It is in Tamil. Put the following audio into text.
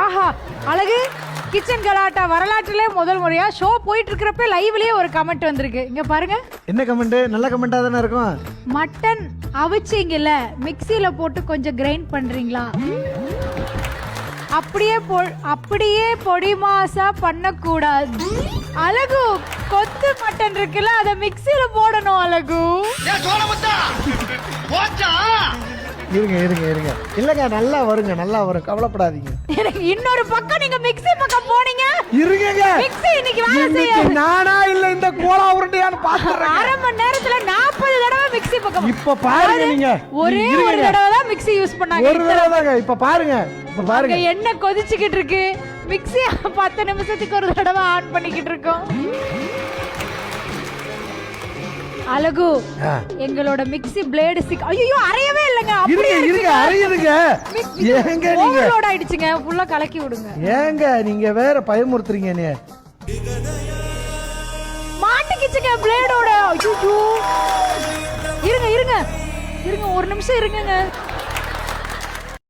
ஆஹா அழகு கிச்சன் கலாட்டா வரலாற்றிலே முதல் முறையா ஷோ போயிட்டு இருக்கிறப்ப லைவ்லயே ஒரு கமெண்ட் வந்திருக்கு. இங்க பாருங்க. என்ன கமெண்ட்? நல்ல கமெண்டா தானே இருக்கும். மட்டன் அவிச்சிங்கல மிக்ஸில போட்டு கொஞ்சம் கிரைண்ட் பண்றீங்களா? அப்படியே பொடி மாசா பண்ணக்கூடாது அழகு. கொத்து மட்டன் இருக்குல்ல அத மிக்ஸில போடணும் அழகு. இருங்க இல்லங்க நல்லா வருங்க, நல்லா வரும், கவலைப்படாதீங்க. இன்னொரு பக்கம் நீங்க மிக்ஸி பக்கம் போனீங்க. இருங்க மிக்ஸி இன்னைக்கு வேலை செய்யாது. நானா இல்ல இந்த கோலா உருண்டையான்னு பாத்துறேன். அரை மணி நேரத்துல 40 தடவை மிக்ஸி பக்கம். இப்ப பாருங்க நீங்க. ஒரே ஒரு தடவை தான் மிக்ஸி யூஸ் பண்ணாங்க. ஒரு தடவை தாங்க. இப்ப பாருங்க. என்ன கொதிச்சுக்கிட்டு இருக்கு. மிக்ஸி 10 நிமிஷத்துக்கு ஒரு தடவை ஆன் பண்ணிக்கிட்டு இருக்கோம். அழகு எங்களோட மிக்ஸி பிளேடு ஐயோ அரையவே இல்லங்க. அப்படியே இருங்க அரையுதுங்க. ஏங்க நீங்க ஓவர்லோட் ஆயிடுச்சுங்க. ஃபுல்லா கலக்கி விடுங்க. ஏங்க நீங்க வேற பயமுறுத்துறீங்க நீ. மாட்டிக்கிச்சுங்க பிளேடோட. ஐயோ இருங்க ஒரு நிமிஷம் இருங்கங்க.